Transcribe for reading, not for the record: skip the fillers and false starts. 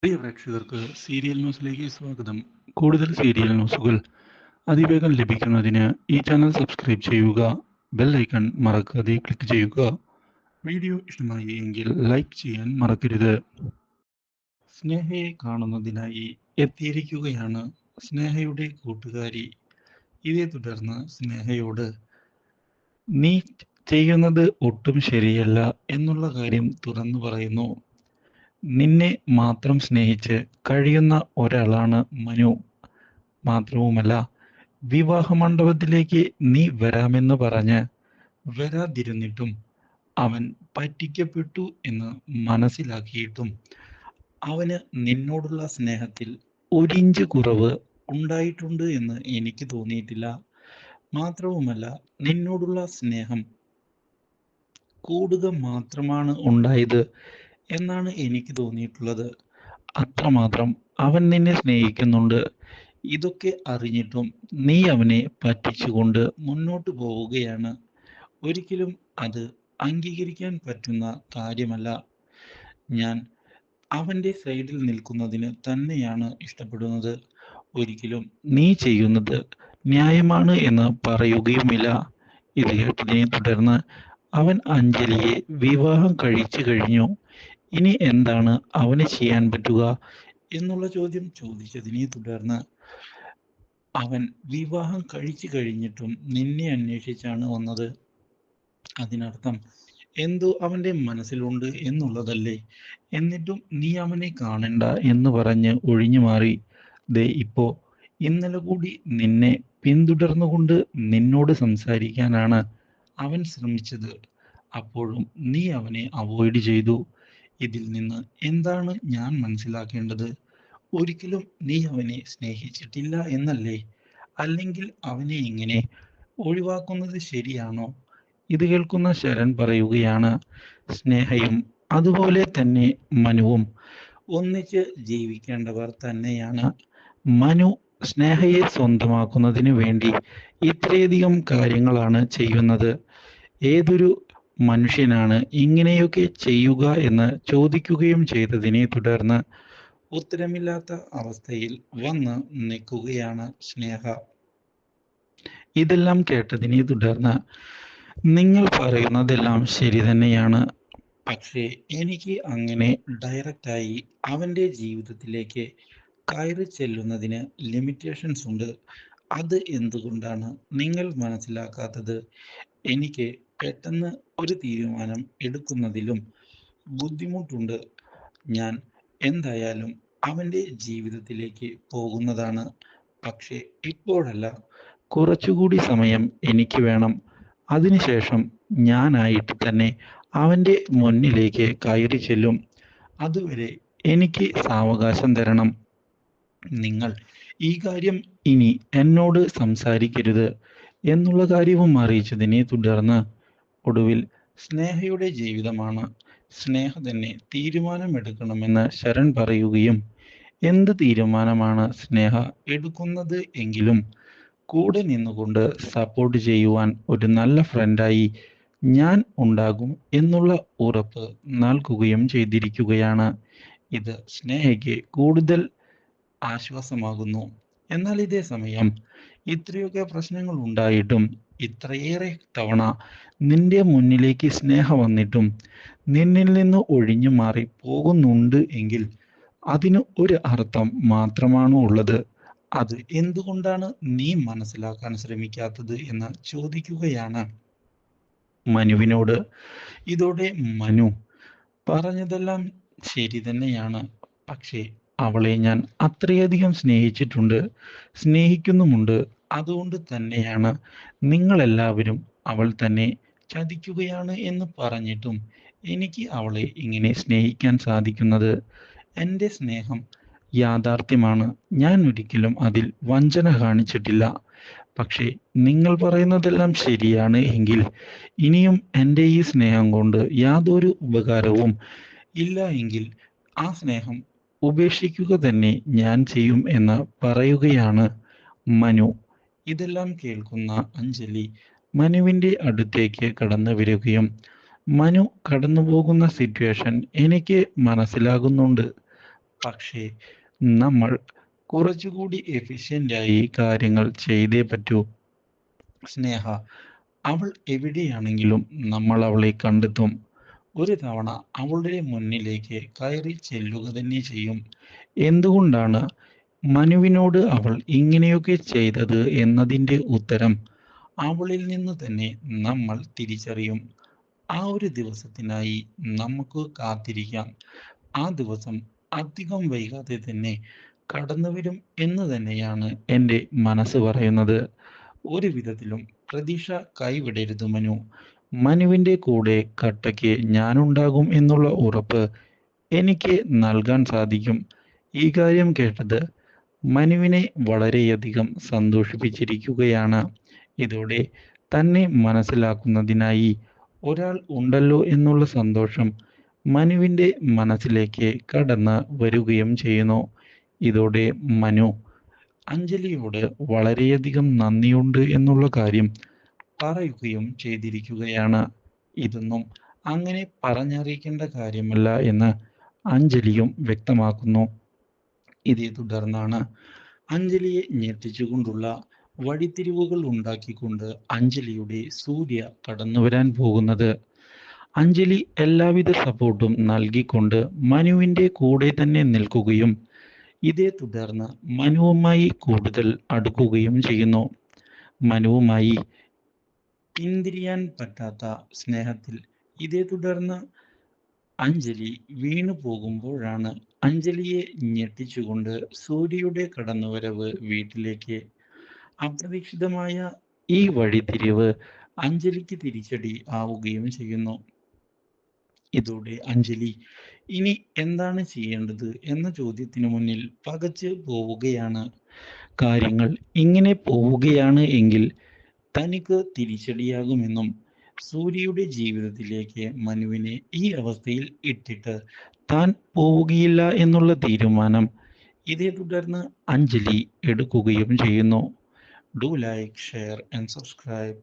പ്രിയ പ്രേക്ഷകർക്ക് സീരിയൽ ന്യൂസിലേക്ക് സ്വാഗതം. കൂടുതൽ സീരിയൽ ന്യൂസുകൾ അതിവേഗം ലഭിക്കുന്നതിന് ഈ ചാനൽ സബ്സ്ക്രൈബ് ചെയ്യുക. ബെൽ ഐക്കൺ മറക്കാതെ ക്ലിക്ക് ചെയ്യുക. വീഡിയോ ഇഷ്ടമായി എങ്കിൽ ലൈക്ക് ചെയ്യാൻ മറക്കരുത്. സ്നേഹയെ കാണുന്നതിനായി എത്തിയിരിക്കുകയാണ് സ്നേഹയുടെ കൂട്ടുകാരി. ഇതേ തുടർന്ന് സ്നേഹയോട് നീ ചെയ്യുന്നത് ഒട്ടും ശരിയല്ല എന്നുള്ള കാര്യം തുറന്നു പറയുന്നു. നിന്നെ മാത്രം സ്നേഹിച്ച് കഴിയുന്ന ഒരാളാണ് മനു. മാത്രവുമല്ല, വിവാഹ മണ്ഡപത്തിലേക്ക് നീ വരാമെന്ന് പറഞ്ഞ് വരാതിരുന്നിട്ടും അവൻ പറ്റിക്കപ്പെട്ടു എന്ന് മനസ്സിലാക്കിയിട്ടും അവന് നിന്നോടുള്ള സ്നേഹത്തിൽ ഒരിഞ്ച് കുറവ് ഉണ്ടായിട്ടുണ്ട് എന്ന് എനിക്ക് തോന്നിയിട്ടില്ല. മാത്രവുമല്ല, നിന്നോടുള്ള സ്നേഹം കൂടുക മാത്രമാണ് ഉണ്ടായത് എന്നാണ് എനിക്ക് തോന്നിയിട്ടുള്ളത്. അത്രമാത്രം അവൻ നിന്നെ സ്നേഹിക്കുന്നുണ്ട്. ഇതൊക്കെ അറിഞ്ഞിട്ടും നീ അവനെ പറ്റിച്ചുകൊണ്ട് മുന്നോട്ട് പോവുകയാണ്. ഒരിക്കലും അത് അംഗീകരിക്കാൻ പറ്റുന്ന കാര്യമല്ല. ഞാൻ അവൻ്റെ സൈഡിൽ നിൽക്കുന്നതിന് തന്നെയാണ് ഇഷ്ടപ്പെടുന്നത്. ഒരിക്കലും നീ ചെയ്യുന്നത് ന്യായമാണ് എന്ന് പറയുകയുമില്ല. ഇത് കേട്ടതിനെ തുടർന്ന് അവൻ അഞ്ജലിയെ വിവാഹം കഴിച്ചു കഴിഞ്ഞു. ഇനി എന്താണ് അവന് ചെയ്യാൻ പറ്റുക എന്നുള്ള ചോദ്യം ചോദിച്ചതിനെ തുടർന്ന് അവൻ വിവാഹം കഴിച്ചു കഴിഞ്ഞിട്ടും നിന്നെ അന്വേഷിച്ചാണ് വന്നത്. അതിനർത്ഥം എന്തോ അവൻ്റെ മനസ്സിലുണ്ട് എന്നുള്ളതല്ലേ. എന്നിട്ടും നീ അവനെ കാണണ്ട എന്ന് പറഞ്ഞ് ഒഴിഞ്ഞു മാറി. ദേ ഇപ്പോ ഇന്നലെ കൂടി നിന്നെ പിന്തുടർന്നുകൊണ്ട് നിന്നോട് സംസാരിക്കാനാണ് അവൻ ശ്രമിച്ചത്. അപ്പോഴും നീ അവനെ അവോയ്ഡ് ചെയ്തു. ഇതിൽ നിന്ന് എന്താണ് ഞാൻ മനസ്സിലാക്കേണ്ടത്? ഒരിക്കലും നീ അവനെ സ്നേഹിച്ചിട്ടില്ല എന്നല്ലേ? അല്ലെങ്കിൽ അവനെ ഇങ്ങനെ ഒഴിവാക്കുന്നത് ശരിയാണോ? ഇത് കേൾക്കുന്ന ശരൺ പറയുകയാണ്, സ്നേഹയും അതുപോലെ തന്നെ മനുവും ഒന്നിച്ച് ജീവിക്കേണ്ടവർ തന്നെയാണ്. മനു സ്നേഹയെ സ്വന്തമാക്കുന്നതിന് വേണ്ടി ഇത്രയധികം കാര്യങ്ങളാണ് ചെയ്യുന്നത്. ഏതൊരു മനുഷ്യനാണ് ഇങ്ങനെയൊക്കെ ചെയ്യുക എന്ന് ചോദിക്കുകയും ചെയ്തതിനെ തുടർന്ന് ഉത്തരമില്ലാത്ത അവസ്ഥയിൽ വന്ന് നിൽക്കുകയാണ് സ്നേഹ. ഇതെല്ലാം കേട്ടതിനെ തുടർന്ന് നിങ്ങൾ പറയുന്നതെല്ലാം ശരി തന്നെയാണ്. പക്ഷേ എനിക്ക് അങ്ങനെ ഡയറക്റ്റായി അവൻ്റെ ജീവിതത്തിലേക്ക് കയറി ചെല്ലുന്നതിന് ലിമിറ്റേഷൻസ് ഉണ്ട്. അത് എന്തുകൊണ്ടാണ് നിങ്ങൾ മനസ്സിലാക്കാത്തത്? എനിക്ക് പെട്ടെന്ന് ഒരു തീരുമാനം എടുക്കുന്നതിലും ബുദ്ധിമുട്ടുണ്ട്. ഞാൻ എന്തായാലും അവൻ്റെ ജീവിതത്തിലേക്ക് പോകുന്നതാണ്. പക്ഷേ ഇപ്പോഴല്ല, കുറച്ചുകൂടി സമയം എനിക്ക് വേണം. അതിനുശേഷം ഞാനായിട്ട് തന്നെ അവൻ്റെ മുന്നിലേക്ക് കയറി ചെല്ലും. അതുവരെ എനിക്ക് സാവകാശം തരണം. നിങ്ങൾ ഈ കാര്യം ഇനി എന്നോട് സംസാരിക്കരുത് എന്നുള്ള കാര്യവും അറിയിച്ചതിനെ തുടർന്ന് ഒടുവിൽ സ്നേഹയുടെ ജീവിതമാണ്. സ്നേഹ തന്നെ തീരുമാനമെടുക്കണമെന്ന് ശരൺ പറയുകയും എന്ത് തീരുമാനമാണ് സ്നേഹ എടുക്കുന്നത് എങ്കിലും കൂടെ നിന്നുകൊണ്ട് സപ്പോർട്ട് ചെയ്യുവാൻ ഒരു നല്ല ഫ്രണ്ടായി ഞാൻ ഉണ്ടാകും എന്നുള്ള ഉറപ്പ് നൽകുകയും ചെയ്തിരിക്കുകയാണ്. ഇത് സ്നേഹയ്ക്ക് കൂടുതൽ ആശ്വാസമാകുന്നു. എന്നാൽ ഇതേ സമയം ഇത്രയൊക്കെ പ്രശ്നങ്ങൾ ഉണ്ടായിട്ടും ഇത്രയേറെ തവണ നിന്റെ മുന്നിലേക്ക് സ്നേഹ വന്നിട്ടും നിന്നിൽ നിന്ന് ഒഴിഞ്ഞു മാറി പോകുന്നുണ്ട് എങ്കിൽ അതിന് ഒരു അർത്ഥം മാത്രമാണ് ഉള്ളത്. അത് എന്തുകൊണ്ടാണ് നീ മനസ്സിലാക്കാൻ ശ്രമിക്കാത്തത് എന്ന് ചോദിക്കുകയാണ് മനുവിനോട്. ഇതോടെ മനു പറഞ്ഞതെല്ലാം ശരി തന്നെയാണ്. പക്ഷേ അവളെ ഞാൻ അത്രയധികം സ്നേഹിച്ചിട്ടുണ്ട്, സ്നേഹിക്കുന്നുമുണ്ട്. അതുകൊണ്ട് തന്നെയാണ് നിങ്ങളെല്ലാവരും അവൾ തന്നെ ചതിക്കുകയാണ് എന്ന് പറഞ്ഞിട്ടും എനിക്ക് അവളെ ഇങ്ങനെ സ്നേഹിക്കാൻ സാധിക്കുന്നത്. എൻ്റെ സ്നേഹം യാഥാർത്ഥ്യമാണ്. ഞാൻ ഒരിക്കലും അതിൽ വഞ്ചന കാണിച്ചിട്ടില്ല. പക്ഷേ നിങ്ങൾ പറയുന്നതെല്ലാം ശരിയാണ് എങ്കിൽ ഇനിയും എൻ്റെ ഈ സ്നേഹം കൊണ്ട് യാതൊരു ഉപകാരവും ഇല്ല എങ്കിൽ ആ സ്നേഹം ഉപേക്ഷിക്കുക തന്നെ ഞാൻ ചെയ്യും എന്ന് പറയുകയാണ് മനു. ഇതെല്ലാം കേൾക്കുന്ന അഞ്ജലി മനുവിൻ്റെ അടുത്തേക്ക് കടന്നു വരികയും മനു കടന്നു പോകുന്ന സിറ്റുവേഷൻ എനിക്ക് മനസ്സിലാകുന്നുണ്ട്. പക്ഷേ നമ്മൾ കുറച്ചുകൂടി എഫിഷ്യൻ്റായി കാര്യങ്ങൾ ചെയ്തേ പറ്റൂ. സ്നേഹ, അവൾ എവിടെയാണെങ്കിലും നമ്മൾ അവളെ കണ്ടെത്തും. ഒരു തവണ അവളുടെ മുന്നിലേക്ക് കയറി ചെല്ലുക തന്നെ ചെയ്യും. എന്തുകൊണ്ടാണ് മനുവിനോട് അവൾ ഇങ്ങനെയൊക്കെ ചെയ്തത് എന്നതിൻ്റെ ഉത്തരം അവളിൽ നിന്ന് തന്നെ നമ്മൾ തിരിച്ചറിയും. ആ ഒരു ദിവസത്തിനായി നമുക്ക് കാത്തിരിക്കാം. ആ ദിവസം അധികം വൈകാതെ തന്നെ കടന്നുവരും എന്ന് തന്നെയാണ് എൻ്റെ മനസ്സ് പറയുന്നത്. ഒരു വിധത്തിലും പ്രതീക്ഷ കൈവിടരുത് മനു. മനുവിൻ്റെ കൂടെ കട്ടയ്ക്ക് ഞാനുണ്ടാകും എന്നുള്ള ഉറപ്പ് എനിക്ക് നൽകാൻ സാധിക്കും. ഈ കാര്യം കേട്ടത് മനുവിനെ വളരെയധികം സന്തോഷിപ്പിച്ചിരിക്കുകയാണ്. ഇതോടെ തന്നെ മനസ്സിലാക്കുന്നതിനായി ഒരാൾ ഉണ്ടല്ലോ എന്നുള്ള സന്തോഷം മനുവിൻ്റെ മനസ്സിലേക്ക് കടന്ന് വരികയും ചെയ്യുന്നു. ഇതോടെ മനു അഞ്ജലിയോട് വളരെയധികം നന്ദിയുണ്ട് എന്നുള്ള കാര്യം പറയുകയും ചെയ്തിരിക്കുകയാണ്. ഇതൊന്നും അങ്ങനെ പറഞ്ഞറിയിക്കേണ്ട കാര്യമല്ല എന്ന് അഞ്ജലിയും വ്യക്തമാക്കുന്നു. ഇതേ തുടർന്നാണ് അഞ്ജലിയെ ഞെട്ടിച്ചുകൊണ്ടുള്ള വഴിത്തിരിവുകൾ ഉണ്ടാക്കിക്കൊണ്ട് അഞ്ജലിയുടെ സൂര്യ കടന്നുവരാൻ പോകുന്നത്. അഞ്ജലി എല്ലാവിധ സപ്പോർട്ടും നൽകിക്കൊണ്ട് മനുവിൻ്റെ കൂടെ തന്നെ നിൽക്കുകയും ഇതേ തുടർന്ന് മനുവുമായി കൂടുതൽ അടുക്കുകയും ചെയ്യുന്നു. മനുവുമായി പിന്തിരിയാൻ പറ്റാത്ത സ്നേഹത്തിൽ ഇതേ തുടർന്ന് അഞ്ജലി വീണു പോകുമ്പോഴാണ് അഞ്ജലിയെ ഞെട്ടിച്ചുകൊണ്ട് സൂര്യയുടെ കടന്നുവരവ് വീട്ടിലേക്ക്. അപ്രതീക്ഷിതമായ ഈ വഴിത്തിരിവ് അഞ്ജലിക്ക് തിരിച്ചടി ആവുകയും ചെയ്യുന്നു. ഇതോടെ അഞ്ജലി ഇനി എന്താണ് ചെയ്യേണ്ടത് എന്ന ചോദ്യത്തിന് മുന്നിൽ പകച്ച് പോവുകയാണ്. കാര്യങ്ങൾ ഇങ്ങനെ പോവുകയാണ് എങ്കിൽ തനിക്ക് തിരിച്ചടിയാകുമെന്നും സൂര്യയുടെ ജീവിതത്തിലേക്ക് മനുവിനെ ഈ അവസ്ഥയിൽ ഇട്ടിട്ട് താൻ പോവുകയില്ല എന്നുള്ള തീരുമാനം ഇതേ തുടർന്ന് അഞ്ജലി എടുക്കുകയും ചെയ്യുന്നു. Do like, share and subscribe.